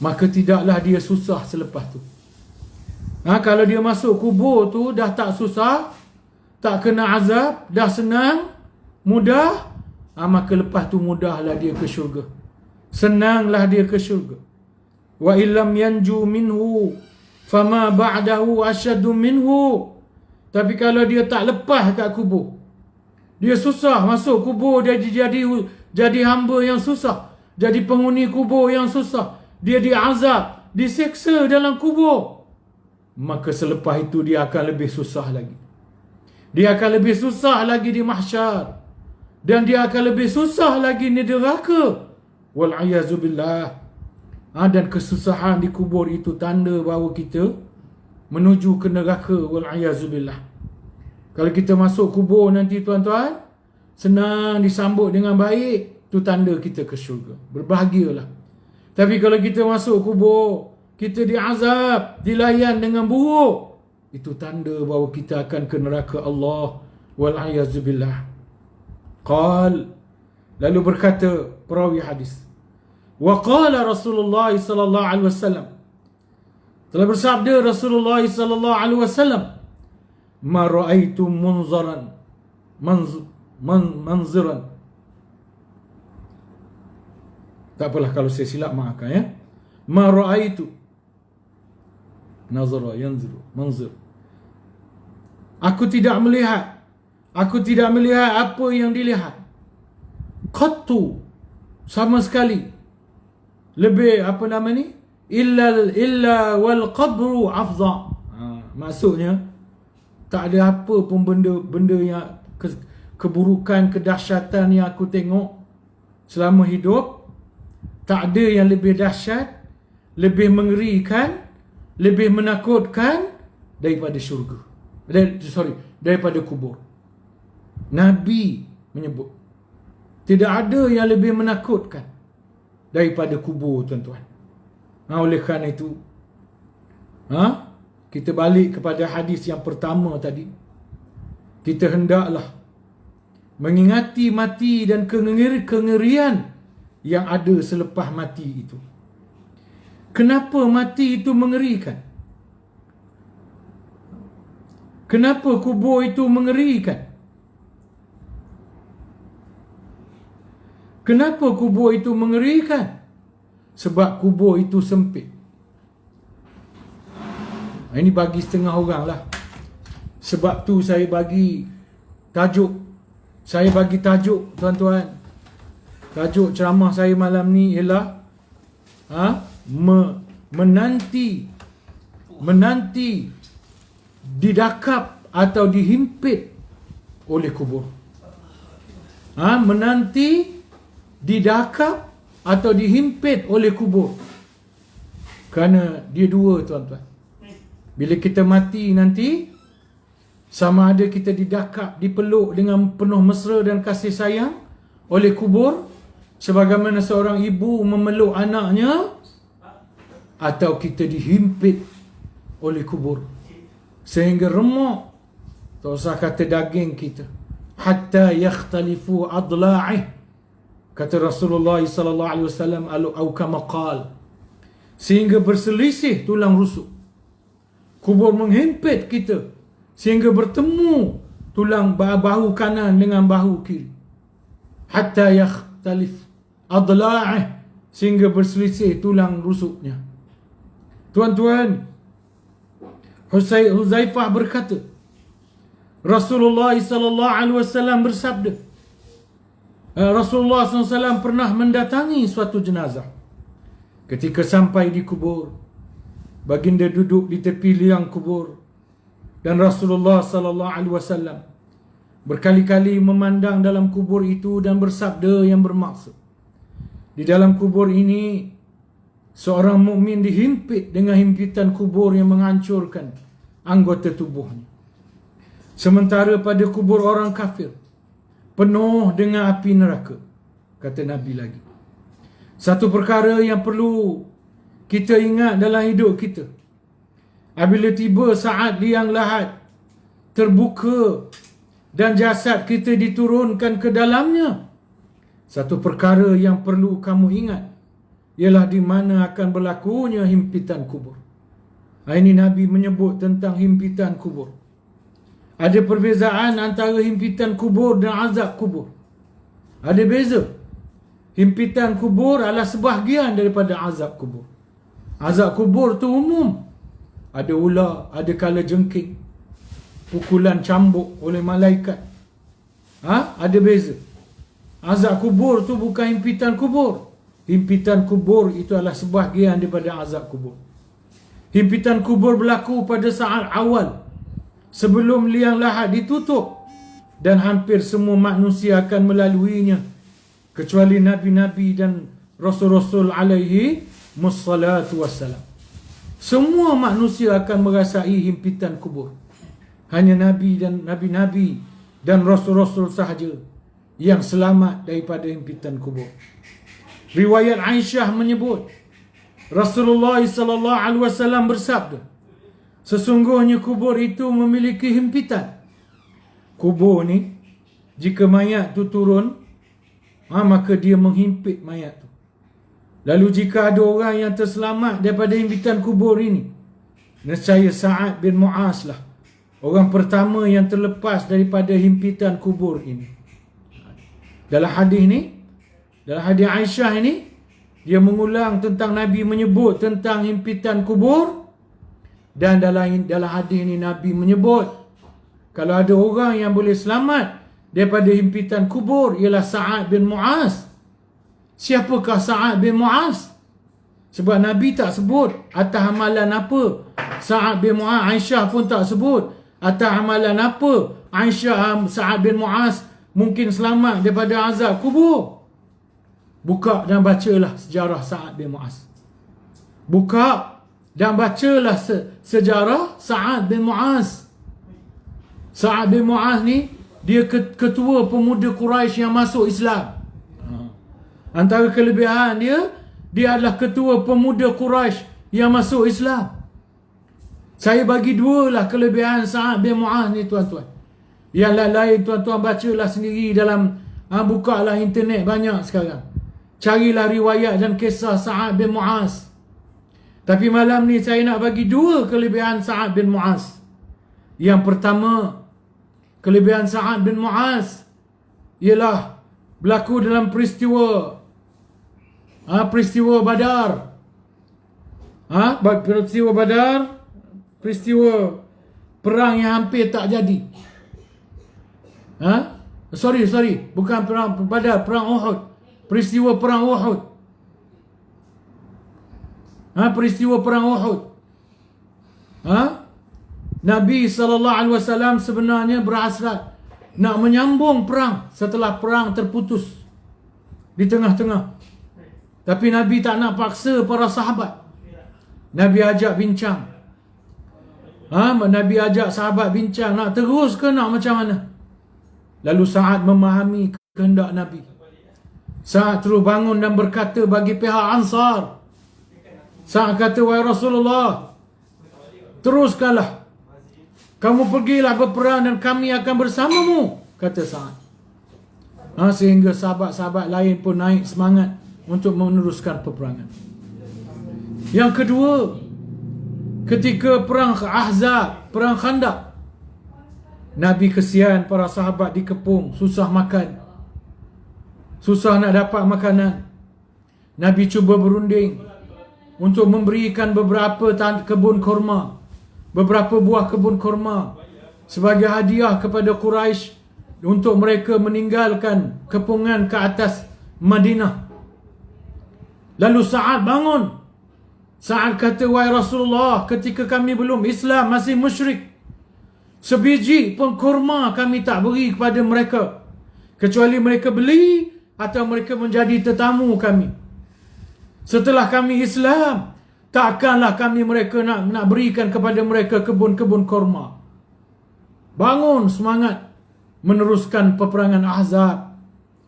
maka tidaklah dia susah selepas tu. Kalau dia masuk kubur tu dah tak susah, tak kena azab, dah senang, mudah, maka lepas tu mudahlah dia ke syurga, senanglah dia ke syurga. Wa illam yanju minhu fama ba'dahu asyaddu minhu. Tapi kalau dia tak lepas kat kubur, dia susah masuk kubur, dia jadi hamba yang susah, jadi penghuni kubur yang susah, dia diazab, diseksa dalam kubur, maka selepas itu dia akan lebih susah lagi. Dia akan lebih susah lagi di mahsyar, dan dia akan lebih susah lagi di neraka. Wal'ayazubillah. Dan kesusahan di kubur itu tanda bahawa kita menuju ke neraka. Wal'ayazubillah. Kalau kita masuk kubur nanti tuan-tuan, senang disambut dengan baik, itu tanda kita ke syurga. Berbahagialah. Tapi kalau kita masuk kubur, kita diazab, dilayan dengan buruk, itu tanda bahawa kita akan ke neraka Allah. Wal'ayazubillah. Qal, lalu berkata perawi hadis, wa qala Rasulullah sallallahu alaihi wasallam, telah bersabda Rasulullah sallallahu alaihi wasallam, ma ra'aitu munzaran manziran. Tak apalah kalau saya silap, maafkan ya. Ma ra'aitu nazara yanziru manzir. Aku tidak melihat apa yang dilihat. Qattu, sama sekali. Lebih apa nama ni? Illa wal qabru afdha. Maksudnya tak ada apa pun benda yang keburukan, kedahsyatan yang aku tengok selama hidup. Tak ada yang lebih dahsyat, lebih mengerikan, lebih menakutkan daripada syurga. Daripada kubur. Nabi menyebut tidak ada yang lebih menakutkan daripada kubur, tuan-tuan. Oleh kerana itu, kita balik kepada hadis yang pertama tadi. Kita hendaklah mengingati mati dan kengerian yang ada selepas mati itu. Kenapa mati itu mengerikan? Kenapa kubur itu mengerikan? Kenapa kubur itu mengerikan? Sebab kubur itu sempit. Ini bagi setengah orang lah. Sebab tu saya bagi tajuk. Tuan-tuan. Tajuk ceramah saya malam ni ialah menanti didakap atau dihimpit oleh kubur. Menanti didakap atau dihimpit oleh kubur. Kerana dia dua, tuan-tuan. Bila kita mati nanti, sama ada kita didakap, dipeluk dengan penuh mesra dan kasih sayang oleh kubur, sebagaimana seorang ibu memeluk anaknya, atau kita dihimpit oleh kubur sehingga remuk, tak usah kata daging kita, hatta yakhtalifu adla'ih, kata Rasulullah sallallahu alaihi wasallam, au kama qala, sehingga berselisih tulang rusuk. Kubur menghimpit kita sehingga bertemu tulang bahu kanan dengan bahu kiri. hatta yakhtalif adla'ih, sehingga berselisih tulang rusuknya. Tuan-tuan, Huzaifah berkata, Rasulullah sallallahu alaihi wasallam bersabda, Rasulullah SAW pernah mendatangi suatu jenazah. Ketika sampai di kubur, baginda duduk di tepi liang kubur, dan Rasulullah sallallahu alaihi wasallam berkali-kali memandang dalam kubur itu dan bersabda yang bermaksud, di dalam kubur ini seorang mukmin dihimpit dengan himpitan kubur yang menghancurkan anggota tubuhnya. Sementara pada kubur orang kafir penuh dengan api neraka. Kata Nabi lagi, satu perkara yang perlu kita ingat dalam hidup kita, apabila tiba saat liang lahat terbuka dan jasad kita diturunkan ke dalamnya, satu perkara yang perlu kamu ingat ialah di mana akan berlakunya himpitan kubur. Ini Nabi menyebut tentang himpitan kubur. Ada perbezaan antara himpitan kubur dan azab kubur. Ada beza. Himpitan kubur adalah sebahagian daripada azab kubur. Azab kubur tu umum. Ada ular, ada kala jengking, pukulan cambuk oleh malaikat. Ada beza. Azab kubur tu bukan himpitan kubur. Himpitan kubur itu adalah sebahagian daripada azab kubur. Himpitan kubur berlaku pada saat awal, sebelum liang lahat ditutup, dan hampir semua manusia akan melaluinya kecuali Nabi-Nabi dan Rasul-Rasul alaihi mussalatu wassalam. Semua manusia akan merasai himpitan kubur. Hanya Nabi dan Nabi-Nabi dan Rasul-Rasul sahaja yang selamat daripada himpitan kubur. Riwayat Aisyah menyebut, Rasulullah sallallahu alaihi wasallam bersabda, sesungguhnya kubur itu memiliki himpitan. Kubur ni, jika mayat tu turun, maka dia menghimpit mayat tu. Lalu jika ada orang yang terselamat daripada himpitan kubur ini, nescaya Sa'ad bin Mu'az lah orang pertama yang terlepas daripada himpitan kubur ini. Dalam hadis ni, dalam hadis Aisyah ini, dia mengulang tentang Nabi menyebut tentang himpitan kubur. Dan dalam hadis ini Nabi menyebut, kalau ada orang yang boleh selamat daripada himpitan kubur ialah Sa'ad bin Mu'az. Siapakah Sa'ad bin Mu'az? Sebab Nabi tak sebut atas amalan apa Sa'ad bin Mu'az. Aisyah pun tak sebut atas amalan apa Sa'ad bin Mu'az mungkin selamat daripada azab kubur. Buka dan bacalah sejarah Sa'ad bin Mu'az. Buka dan bacalah sejarah Sa'ad bin Mu'az. Sa'ad bin Mu'az ni, dia ketua pemuda Quraisy yang masuk Islam. Antara kelebihan dia adalah ketua pemuda Quraisy yang masuk Islam. Saya bagi dua lah kelebihan Sa'ad bin Mu'az ni, tuan-tuan. Yang lain tuan-tuan bacalah sendiri dalam, bukalah internet banyak sekarang. Carilah riwayat dan kisah Sa'ad bin Mu'az. Tapi malam ni saya nak bagi dua kelebihan Sa'ad bin Mu'az. Yang pertama, kelebihan Sa'ad bin Mu'az ialah berlaku dalam peristiwa Badar. Peristiwa Badar, peristiwa perang yang hampir tak jadi. Sorry, bukan perang Badar, perang Uhud. Peristiwa perang Uhud. Peristiwa perang Uhud. Nabi SAW sebenarnya berhasrat nak menyambung perang setelah perang terputus di tengah-tengah. Tapi Nabi tak nak paksa para sahabat. Nabi ajak bincang. Nabi ajak sahabat bincang, nak terus ke nak macam mana? Lalu Sa'ad memahami kehendak Nabi. Sa'ad terus bangun dan berkata bagi pihak Ansar. Sa'ad kata, wahai Rasulullah, teruskanlah. Kamu pergilah berperang dan kami akan bersamamu, kata Sa'ad. Sehingga sahabat-sahabat lain pun naik semangat untuk meneruskan peperangan. Yang kedua, ketika perang Ahzab, perang Khandaq, Nabi kesian para sahabat dikepung, susah makan. susah nak dapat makanan, Nabi cuba berunding untuk memberikan beberapa kebun korma, beberapa buah kebun korma sebagai hadiah kepada Quraisy untuk mereka meninggalkan kepungan ke atas Madinah. Lalu Sa'ad bangun. Sa'ad kata, wahai Rasulullah, ketika kami belum Islam, masih musyrik, sebiji pun kurma kami tak beri kepada mereka, kecuali mereka beli atau mereka menjadi tetamu kami. Setelah kami Islam, takkanlah kami mereka nak berikan kepada mereka kebun-kebun kurma. Bangun semangat meneruskan peperangan Ahzab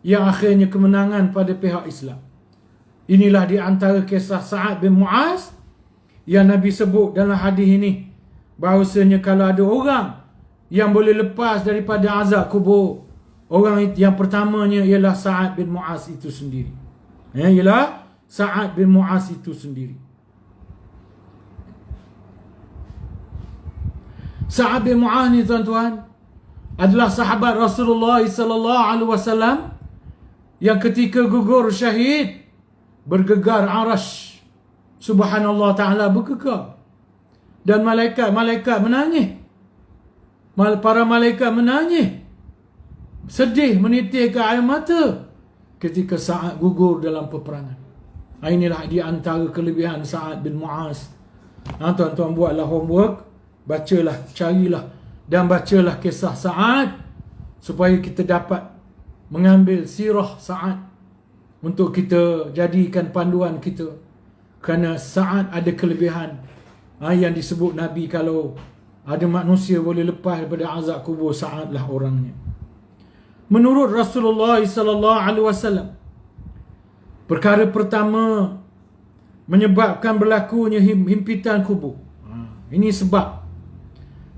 yang akhirnya kemenangan pada pihak Islam. Inilah di antara kisah Sa'ad bin Mu'az yang Nabi sebut dalam hadis ini, bahawasanya kalau ada orang yang boleh lepas daripada azab kubur, orang yang pertamanya ialah Sa'ad bin Mu'az itu sendiri. Ialah Sa'ad bin Mu'az itu sendiri. Sa'ad bin Mu'az ni tuan-tuan adalah sahabat Rasulullah sallallahu alaihi wasallam yang ketika gugur syahid bergegar arash subhanallah ta'ala, bergegar, dan malaikat menangis. Para malaikat menangis, sedih, menitikkan air mata ketika Sa'ad gugur dalam peperangan. Inilah di antara kelebihan Sa'ad bin Mu'az. Tuan-tuan buatlah homework, bacalah, carilah dan bacalah kisah Sa'ad supaya kita dapat mengambil sirah Sa'ad untuk kita jadikan panduan kita. Kerana Sa'ad ada kelebihan yang disebut Nabi, kalau ada manusia boleh lepas daripada azab kubur, Sa'adlah orangnya. Menurut Rasulullah sallallahu alaihi wasallam, perkara pertama menyebabkan berlakunya himpitan kubur. Ini sebab.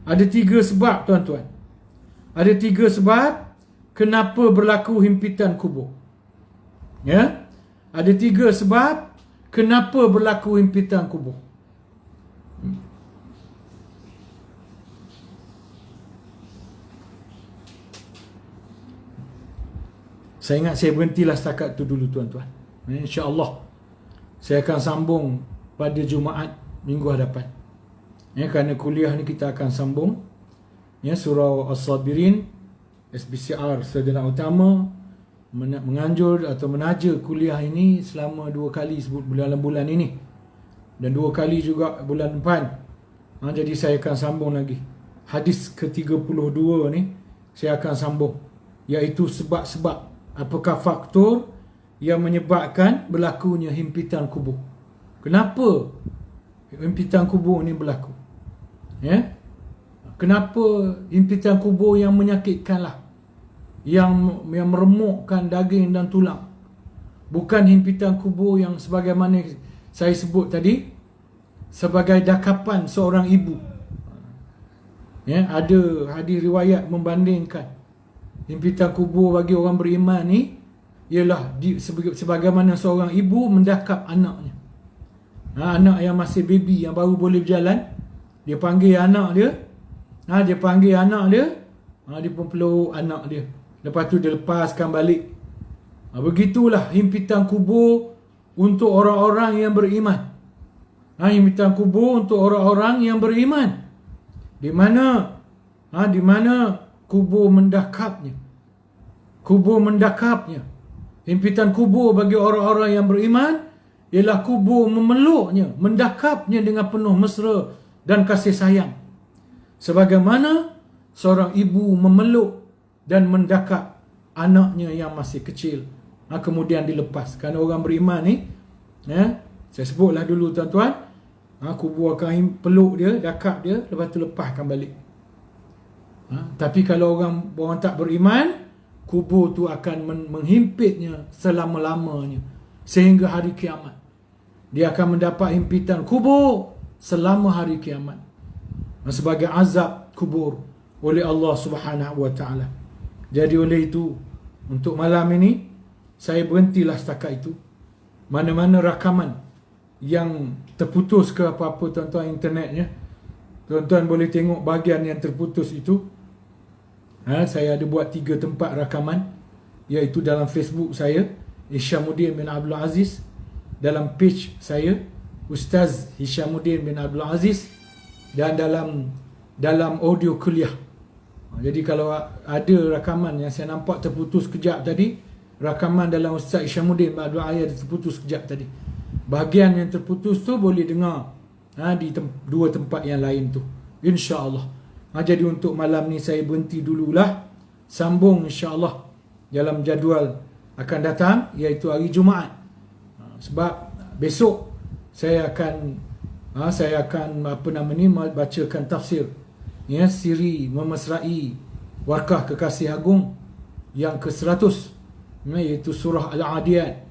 Ada 3 sebab tuan-tuan. Ada 3 sebab kenapa berlaku himpitan kubur. Ya? Ada 3 sebab kenapa berlaku himpitan kubur. Saya ingat saya berhentilah setakat tu dulu tuan-tuan. InsyaAllah saya akan sambung pada Jumaat minggu hadapan. Kerana kuliah ni kita akan sambung surah As-Sabirin, SBCR Sarjana Utama menganjur atau menaja kuliah ini selama 2 kali dalam bulan ini dan 2 kali juga bulan depan. Jadi saya akan sambung lagi. Hadis ke-32 ni saya akan sambung, iaitu sebab-sebab, apakah faktor yang menyebabkan berlakunya himpitan kubur. Kenapa himpitan kubur ni berlaku? Kenapa himpitan kubur yang menyakitkanlah, yang meremukkan daging dan tulang, bukan himpitan kubur yang sebagaimana saya sebut tadi sebagai dakapan seorang ibu. Ada hadis riwayat membandingkan himpitan kubur bagi orang beriman ni ialah sebagaimana seorang ibu mendakap anaknya. Anak yang masih baby, yang baru boleh berjalan, dia panggil anak dia, dia panggil anak dia, dia pun peluk anak dia. Lepas tu dia lepaskan balik. Begitulah himpitan kubur untuk orang-orang yang beriman. Himpitan kubur untuk orang-orang yang beriman. Di mana kubur mendakapnya. Kubur mendakapnya. Himpitan kubur bagi orang-orang yang beriman ialah kubur memeluknya, mendakapnya dengan penuh mesra dan kasih sayang. Sebagaimana seorang ibu memeluk dan mendakap anaknya yang masih kecil, kemudian dilepas. Kerana orang beriman ni, saya sebutlah dulu tuan-tuan, kubur akan peluk dia, dakap dia, lepas tu lepaskan balik. Tapi kalau orang tak beriman, kubur tu akan menghimpitnya selama-lamanya sehingga hari kiamat. Dia akan mendapat himpitan kubur selama hari kiamat sebagai azab kubur oleh Allah Subhanahu wa taala. Jadi oleh itu, untuk malam ini saya berhentilah setakat itu. Mana-mana rakaman yang terputus ke apa-apa tuan-tuan internetnya, tuan-tuan boleh tengok bahagian yang terputus itu. Saya ada buat 3 tempat rakaman. iaitu dalam Facebook saya Hishamuddin bin Abdul Aziz, dalam page saya Ustaz Hishamuddin bin Abdul Aziz, dan dalam audio kuliah. Jadi kalau ada rakaman yang saya nampak terputus kejap tadi, rakaman dalam Ustaz Hishamuddin bin Abdul Aziz terputus kejap tadi, bahagian yang terputus tu boleh dengar di dua tempat yang lain tu, insya-Allah. Jadi untuk malam ni saya berhenti dululah, sambung insya-Allah dalam jadual akan datang, iaitu hari Jumaat. Sebab besok saya akan bacakan tafsir siri memesrai Warkah Kekasih Agung yang ke-100, iaitu surah Al-Adiyat.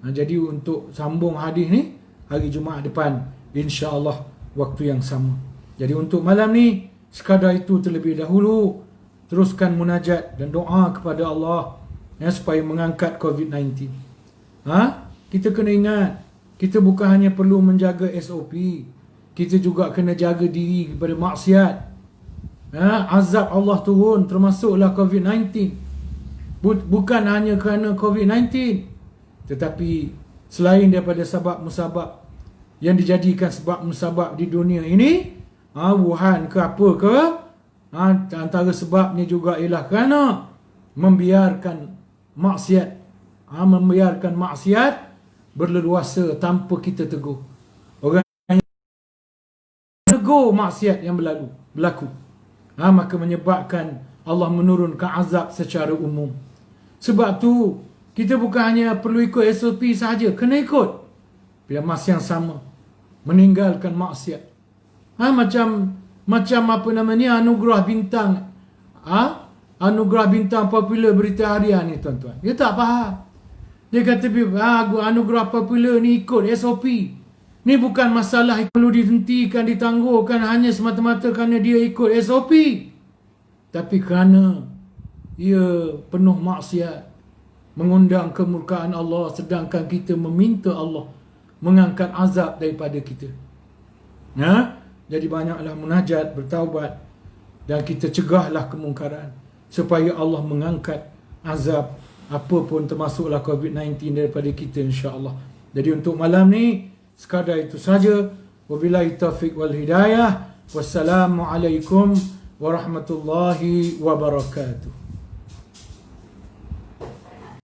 Jadi untuk sambung hadis ni hari Jumaat depan, insya-Allah waktu yang sama. Jadi untuk malam ni sekadar itu terlebih dahulu. Teruskan munajat dan doa kepada Allah supaya mengangkat COVID-19. Kita kena ingat, kita bukan hanya perlu menjaga SOP, kita juga kena jaga diri daripada maksiat. Azab Allah turun, termasuklah COVID-19. Bukan hanya kerana COVID-19, tetapi selain daripada sebab-musabab yang dijadikan sebab-musabab di dunia ini, Wuhan ke apa ke, antara sebabnya juga ialah kerana membiarkan maksiat berleluasa tanpa kita tegur. Orang yang tegur maksiat yang berlaku, maka menyebabkan Allah menurunkan azab secara umum. Sebab tu kita bukan hanya perlu ikut SOP sahaja, kena ikut bila masa yang sama meninggalkan maksiat. Macam anugerah bintang, anugerah bintang popular Berita Harian ni tuan-tuan. Dia tak faham. Dia kata anugerah popular ni ikut SOP. Ni bukan masalah yang perlu dihentikan, ditangguhkan hanya semata-mata kerana dia ikut SOP, tapi kerana ia penuh maksiat, mengundang kemurkaan Allah, sedangkan kita meminta Allah mengangkat azab daripada kita. Jadi banyaklah munajat, bertaubat, dan kita cegahlah kemungkaran supaya Allah mengangkat azab apa pun termasuklah COVID-19 daripada kita, insya-Allah. Jadi untuk malam ni sekadar itu saja. Wabillahi taufiq wal hidayah. Wassalamualaikum warahmatullahi wabarakatuh.